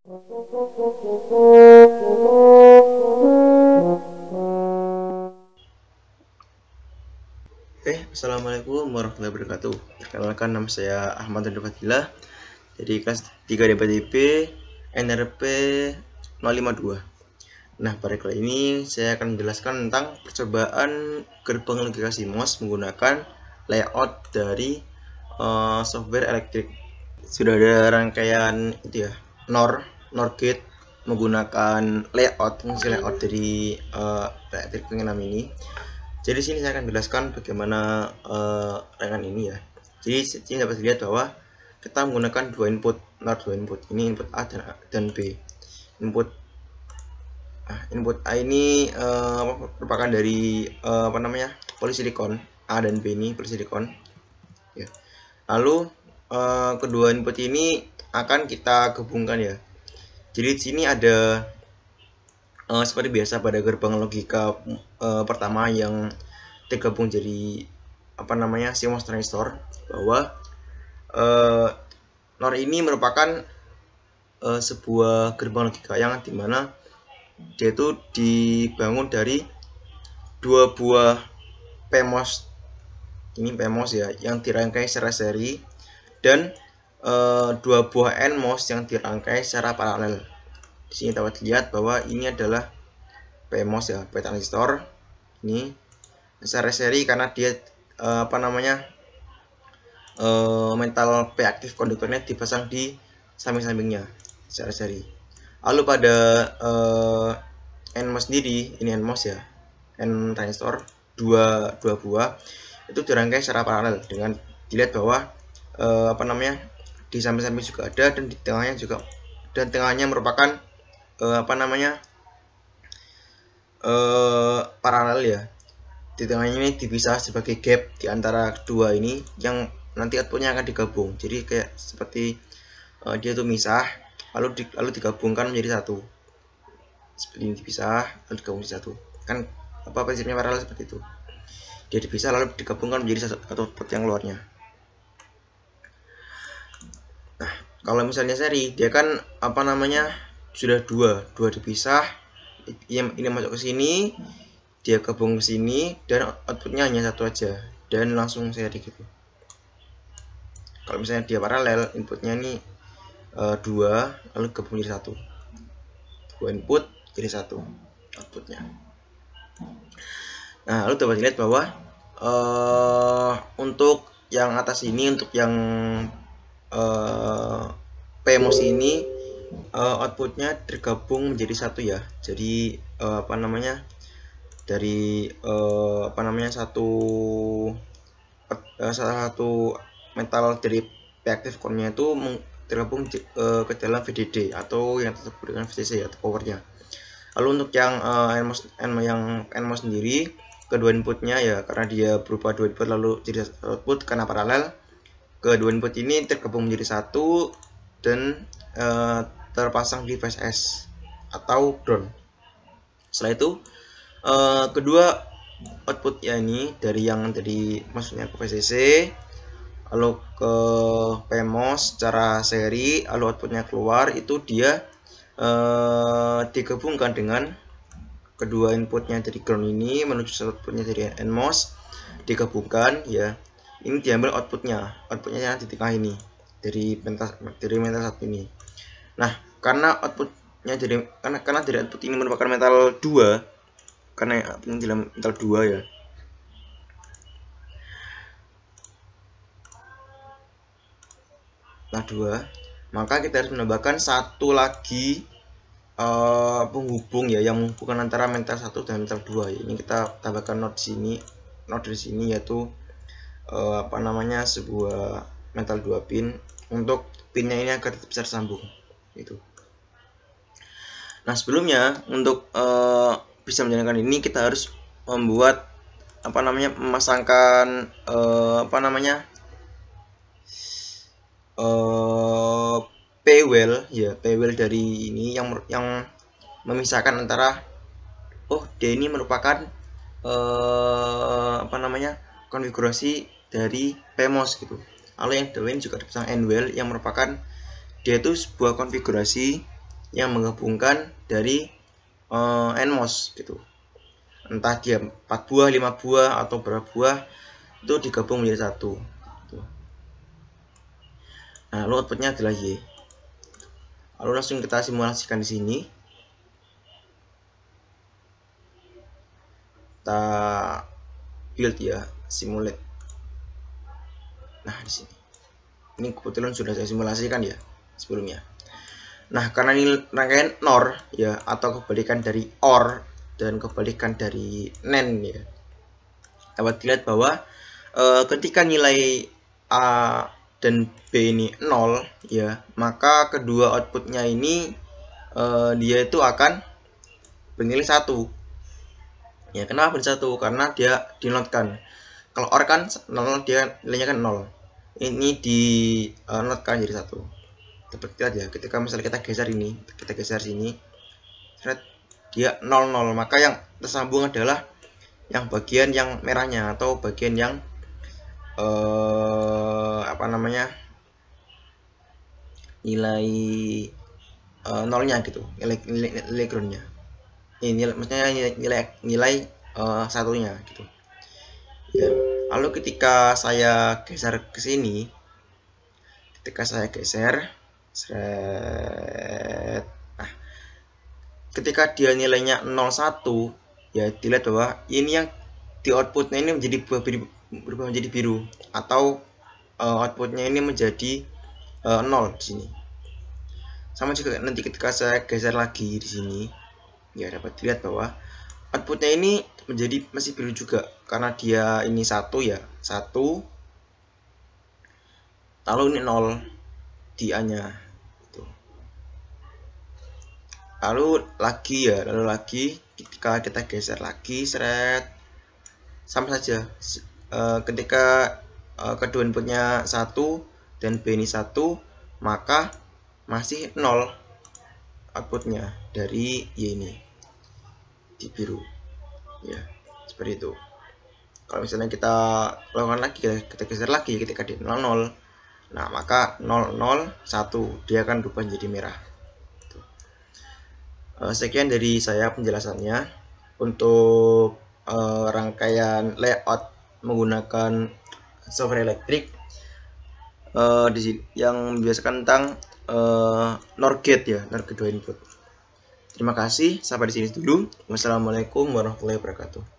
Assalamualaikum warahmatullahi wabarakatuh. Perkenalkan, nama saya Ahmad Ridho Fadilah dari kelas 3 DPTB NRP 052. Nah, pada kali ini saya akan menjelaskan tentang percobaan gerbang logika CMOS menggunakan layout dari software elektrik. Sudah ada rangkaian itu ya, NOR gate menggunakan fungsi layout dari elektrik pengenam ini. Jadi sini saya akan jelaskan bagaimana rangkaian ini ya. Jadi sini dapat dilihat bahwa kita menggunakan dua input, dua input. Ini input A dan B. Input A ini merupakan dari polisilikon. A dan B ini polisilikon. Ya. Lalu kedua input ini akan kita gabungkan ya. Jadi di sini ada seperti biasa pada gerbang logika pertama yang tergabung jadi CMOS transistor, bahwa NOR ini merupakan sebuah gerbang logika yang dimana dia itu dibangun dari dua buah PMOS. Ini PMOS ya, yang dirangkai secara seri, dan dua buah NMOS yang dirangkai secara paralel. Di sini dapat dilihat bahwa ini adalah PMOS ya, P transistor. Ini secara seri karena dia metal P aktif konduktornya dipasang di samping-sampingnya secara seri. Lalu pada NMOS sendiri, ini NMOS ya, N transistor dua buah itu dirangkai secara paralel, dengan dilihat bahwa di samping-samping juga ada, dan di tengahnya juga, dan tengahnya merupakan paralel ya. Di tengahnya ini dipisah sebagai gap di antara kedua ini, yang nanti outputnya akan digabung. Jadi kayak seperti dia tuh misah, lalu digabungkan menjadi satu. Seperti ini, dipisah lalu digabung menjadi satu. Kan prinsipnya paralel seperti itu. Dia dipisah lalu digabungkan menjadi satu output yang keluarnya. Nah, kalau misalnya seri, dia kan sudah dua dipisah, ini masuk ke sini, dia gabung ke sini, dan outputnya hanya satu aja, dan langsung seri gitu. Kalau misalnya dia paralel, inputnya ini dua, lalu gabung jadi satu, dua input jadi satu outputnya. Nah, lalu dapat dilihat bahwa untuk yang atas ini, untuk yang PMOS ini outputnya tergabung menjadi satu ya. Jadi dari salah satu metal dari P aktif core-nya itu tergabung ke dalam VDD, atau yang disebut dengan VCC atau powernya. Lalu untuk yang NMOS sendiri, kedua inputnya ya, karena dia berupa dua input lalu jadi output karena paralel, kedua input ini tergabung menjadi satu dan terpasang di phase S atau ground. Setelah itu kedua output ya, ini maksudnya ke VCC lalu ke PMOS secara seri, lalu outputnya keluar, itu dia digabungkan dengan kedua inputnya dari ground ini menuju outputnya dari NMOS, digabungkan ya. Ini diambil outputnya di tengah ini dari metal satu ini. Nah, karena dari output ini merupakan metal 2, karena ini dalam metal 2 ya. Nah, 2, maka kita harus menambahkan satu lagi penghubung ya, yang menghubungkan antara metal 1 dan metal 2 ya. Ini kita tambahkan node dari sini, yaitu sebuah metal 2 pin, untuk pinnya ini agar tetap bisa tersambung gitu. Nah, sebelumnya untuk bisa menjalankan ini, kita harus membuat memasangkan P-well ya, P-well dari ini yang memisahkan antara dia ini merupakan konfigurasi dari PMOS gitu. Lalu yang lain juga dipasang N-well yang merupakan dia itu sebuah konfigurasi yang menggabungkan dari NMOS gitu. Entah dia 4 buah, 5 buah atau berapa buah itu digabung menjadi satu. Nah, lalu outputnya adalah Y. Lalu langsung kita simulasikan di sini. Kita build ya, simulate. Nah, di sini. Ini kebetulan sudah saya simulasikan ya sebelumnya. Nah, karena ini rangkaian NOR ya, atau kebalikan dari OR dan kebalikan dari NAND ya, dapat dilihat bahwa ketika nilai A dan B ini 0 ya, maka kedua outputnya ini dia itu akan bernilai 1 ya. Kenapa bernilai 1? Karena dia dinotkan. Kalau OR kan 0, dia nilainya kan 0. Ini di notkan jadi 1. Dapat lihat ya, ketika misalnya kita geser ini, kita geser sini, dia 00, maka yang tersambung adalah yang bagian yang merahnya atau bagian yang apa namanya, nilai nolnya gitu, nilai groundnya. Ini maksudnya nilai satunya gitu. Ya. Lalu ketika saya geser ke sini, ketika saya geser, nah, ketika dia nilainya 01 ya, dilihat bahwa ini yang di outputnya ini berubah menjadi biru, atau outputnya ini menjadi 0 di sini. Sama juga nanti ketika saya geser lagi di sini ya, dapat dilihat bahwa outputnya ini menjadi masih biru juga, karena dia ini 1 ya, 1, lalu ini 0 di A nya gitu. Lalu lagi ketika kita geser lagi, sama saja. Ketika kedua inputnya 1 dan B ini 1, maka masih 0 outputnya dari Y ini di biru ya, seperti itu. Kalau misalnya kita lakukan lagi, kita geser lagi ketika di 00, nah maka 001 dia akan berubah menjadi merah. Sekian dari saya penjelasannya untuk rangkaian layout menggunakan software elektrik yang membiasakan tentang NOR gate ya, NOR kedua input. Terima kasih, sampai di sini dulu. Wassalamualaikum warahmatullahi wabarakatuh.